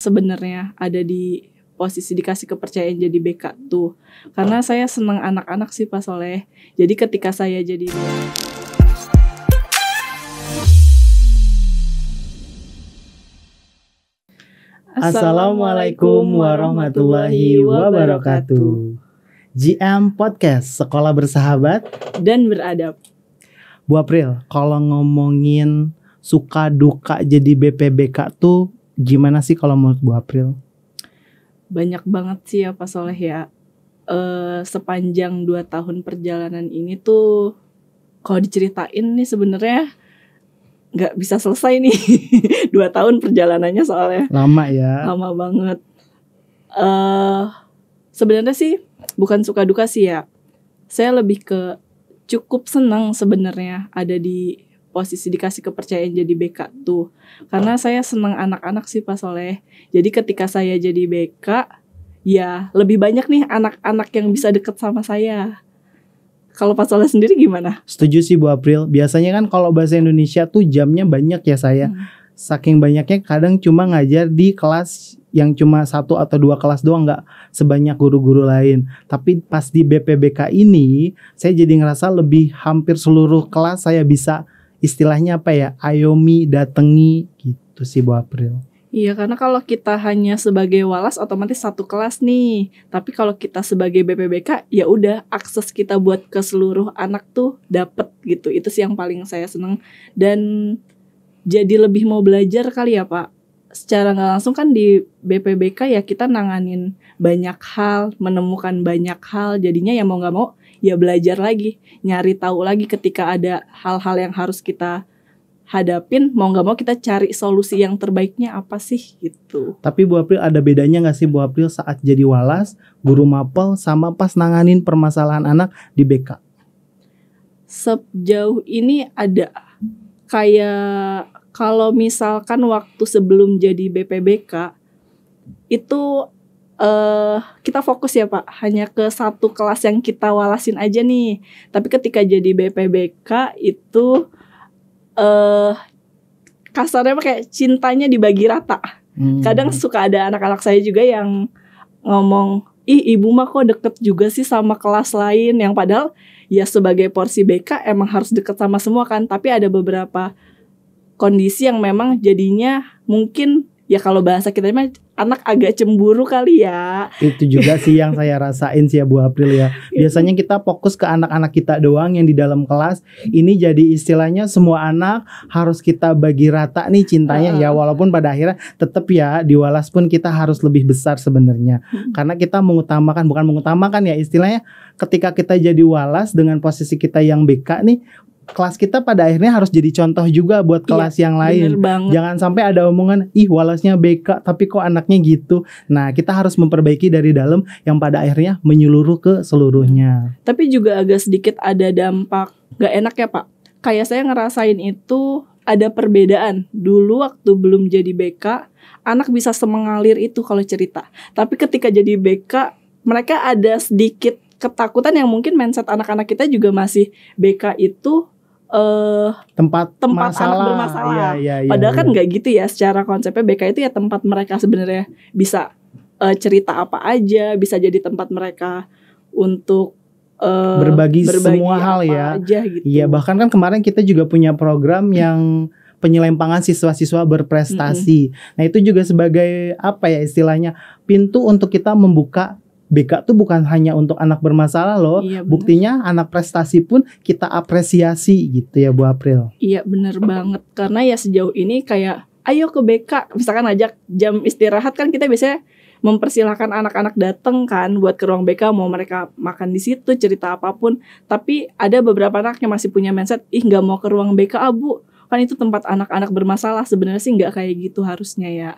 sebenarnya ada di posisi dikasih kepercayaan jadi BK tuh. Karena saya senang anak-anak sih Pak Soleh. Jadi ketika saya jadi Assalamualaikum warahmatullahi wabarakatuh. GM Podcast, Sekolah Bersahabat dan Beradab. Bu April, kalau ngomongin suka duka jadi BPBK tuh gimana sih kalau menurut Bu April? Banyak banget sih ya Pak Soleh ya. Sepanjang 2 tahun perjalanan ini tuh kalau diceritain nih sebenarnya nggak bisa selesai nih. 2 tahun perjalanannya soalnya. Lama ya. Lama banget. Sebenarnya sih bukan suka duka sih ya. Saya lebih ke cukup senang sebenarnya ada di posisi dikasih kepercayaan jadi BK tuh. Karena saya senang anak-anak sih Pak Soleh. Jadi ketika saya jadi BK, ya lebih banyak nih anak-anak yang bisa deket sama saya. Kalau Pak Soleh sendiri gimana? Setuju sih Bu April. Biasanya kan kalau bahasa Indonesia tuh jamnya banyak ya saya. Saking banyaknya kadang cuma ngajar di kelas yang cuma 1 atau 2 kelas doang, nggak sebanyak guru-guru lain. Tapi pas di BPBK ini saya jadi ngerasa lebih hampir seluruh kelas saya bisa istilahnya apa ya, ayomi datangi gitu sih Bu April. Iya, karena kalau kita hanya sebagai walas otomatis 1 kelas nih. Tapi kalau kita sebagai BPBK ya udah akses kita buat ke seluruh anak tuh dapet gitu. Itu sih yang paling saya seneng. Dan jadi lebih mau belajar kali ya Pak. Secara gak langsung kan di BPBK ya kita nanganin banyak hal, menemukan banyak hal. Jadinya ya mau gak mau ya belajar lagi, nyari tahu lagi ketika ada hal-hal yang harus kita hadapin, mau gak mau kita cari solusi yang terbaiknya apa sih gitu. Tapi Bu April ada bedanya gak sih Bu April saat jadi walas, guru mapel sama pas nanganin permasalahan anak di BK? Sejauh ini ada. Kayak kalau misalkan waktu sebelum jadi BPBK itu kita fokus ya Pak, hanya ke 1 kelas yang kita walasin aja nih. Tapi ketika jadi BPBK itu kasarnya kayak cintanya dibagi rata. Kadang suka ada anak-anak saya juga yang ngomong, ih ibu mah kok deket juga sih sama kelas lain. Yang padahal ya sebagai porsi BK emang harus deket sama semua kan. Tapi ada beberapa kondisi yang memang jadinya mungkin ya kalau bahasa kita mah anak agak cemburu kali ya. Itu juga sih yang saya rasain sih ya Bu April ya. Biasanya kita fokus ke anak-anak kita doang yang di dalam kelas. Ini jadi istilahnya semua anak harus kita bagi rata nih cintanya. Ya walaupun pada akhirnya tetap ya di walas pun kita harus lebih besar sebenarnya. Karena kita bukan mengutamakan ya istilahnya ketika kita jadi walas dengan posisi kita yang BK nih, kelas kita pada akhirnya harus jadi contoh juga buat kelas yang lain. Jangan sampai ada omongan, ih walasnya BK tapi kok anaknya gitu. Nah kita harus memperbaiki dari dalam yang pada akhirnya menyeluruh ke seluruhnya. Tapi juga agak sedikit ada dampak gak enak ya Pak. Kayak saya ngerasain itu ada perbedaan. Dulu waktu belum jadi BK, anak bisa semengalir itu kalau cerita. Tapi ketika jadi BK, mereka ada sedikit ketakutan yang mungkin mindset anak-anak kita juga masih BK itu tempat anak bermasalah. Padahal kan nggak gitu ya, secara konsepnya BK itu ya tempat mereka sebenarnya bisa cerita apa aja, bisa jadi tempat mereka untuk berbagi semua hal ya. Gitu. Iya, bahkan kan kemarin kita juga punya program yang penyelempangan siswa-siswa berprestasi. Nah itu juga sebagai apa ya istilahnya pintu untuk kita membuka BK tuh bukan hanya untuk anak bermasalah loh. Iya, buktinya anak prestasi pun kita apresiasi gitu ya Bu April. Iya benar banget. Karena ya sejauh ini kayak ayo ke BK, misalkan ajak jam istirahat kan kita biasanya mempersilahkan anak-anak datang kan buat ke ruang BK, mau mereka makan di situ, cerita apapun. Tapi ada beberapa anak yang masih punya mindset, ih nggak mau ke ruang BK Bu, kan itu tempat anak-anak bermasalah. Sebenarnya sih nggak kayak gitu harusnya ya.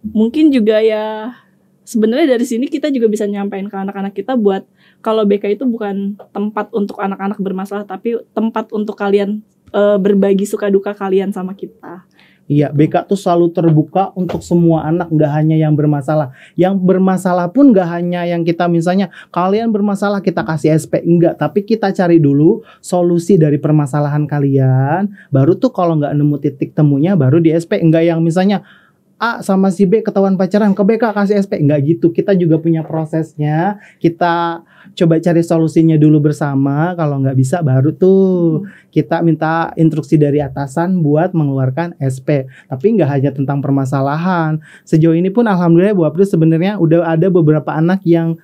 Mungkin juga ya sebenarnya dari sini kita juga bisa nyampaikan ke anak-anak kita buat kalau BK itu bukan tempat untuk anak-anak bermasalah, tapi tempat untuk kalian berbagi suka duka kalian sama kita. Iya, BK tuh selalu terbuka untuk semua anak, gak hanya yang bermasalah. Yang bermasalah pun gak hanya yang kita misalnya kalian bermasalah kita kasih SP, enggak. Tapi kita cari dulu solusi dari permasalahan kalian. Baru tuh kalau gak nemu titik temunya baru di SP. Enggak yang misalnya A sama si B ketahuan pacaran, ke BK kasih SP. Nggak gitu, kita juga punya prosesnya. Kita coba cari solusinya dulu bersama. Kalau nggak bisa baru tuh kita minta instruksi dari atasan buat mengeluarkan SP. Tapi nggak hanya tentang permasalahan. Sejauh ini pun alhamdulillah Bu April sebenarnya udah ada beberapa anak yang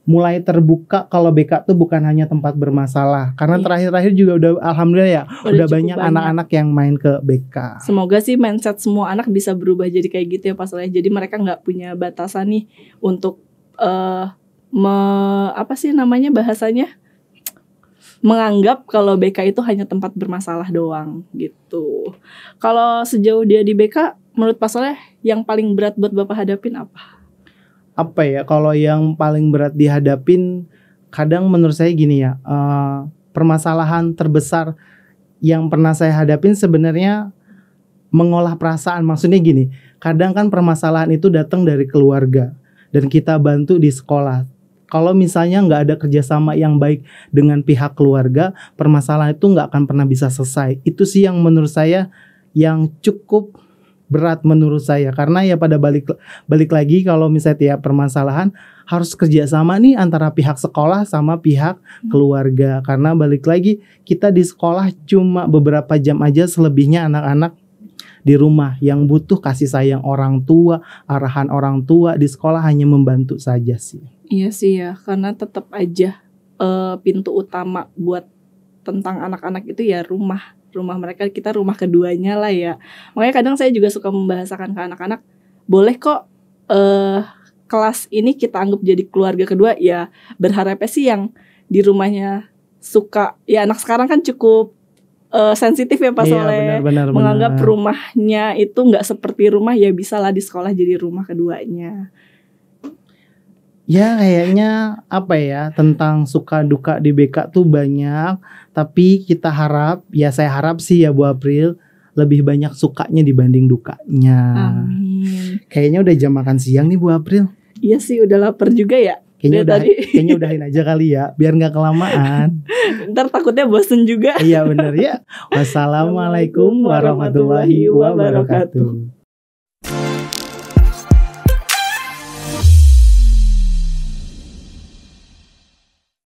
mulai terbuka kalau BK tuh bukan hanya tempat bermasalah. Karena terakhir-terakhir juga udah alhamdulillah ya udah banyak anak-anak yang main ke BK. Semoga sih mindset semua anak bisa berubah jadi kayak gitu ya Pak Soleh. Jadi mereka nggak punya batasan nih untuk apa sih namanya bahasanya, menganggap kalau BK itu hanya tempat bermasalah doang gitu. Kalau sejauh dia di BK, menurut Pak Soleh yang paling berat buat Bapak hadapin apa? Apa ya, kalau yang paling berat dihadapin kadang menurut saya gini ya, permasalahan terbesar yang pernah saya hadapin sebenarnya mengolah perasaan. Maksudnya gini, kadang kan permasalahan itu datang dari keluarga dan kita bantu di sekolah. Kalau misalnya nggak ada kerjasama yang baik dengan pihak keluarga, permasalahan itu nggak akan pernah bisa selesai. Itu sih yang menurut saya yang cukup berat menurut saya, karena ya pada balik lagi kalau misalnya tiap permasalahan harus kerjasama nih antara pihak sekolah sama pihak keluarga, karena balik lagi kita di sekolah cuma beberapa jam aja, selebihnya anak-anak di rumah yang butuh kasih sayang orang tua, arahan orang tua, di sekolah hanya membantu saja sih. Iya sih ya, karena tetap aja pintu utama buat tentang anak-anak itu ya rumah mereka, kita rumah keduanya lah ya. Makanya kadang saya juga suka membahasakan ke anak-anak, boleh kok kelas ini kita anggap jadi keluarga kedua ya. Berharapnya sih yang di rumahnya suka, ya anak sekarang kan cukup sensitif ya Pak Soleh, menganggap rumahnya itu nggak seperti rumah, ya bisa lah di sekolah jadi rumah keduanya. Ya kayaknya apa ya, tentang suka duka di BK tuh banyak. Tapi kita harap, ya saya harap sih ya Bu April, lebih banyak sukanya dibanding dukanya. Amin. Kayaknya udah jam makan siang nih Bu April. Iya sih, udah lapar juga ya. Kayaknya udahin aja kali ya, biar gak kelamaan. Ntar takutnya bosen juga. Iya bener ya. Wassalamualaikum warahmatullahi wabarakatuh.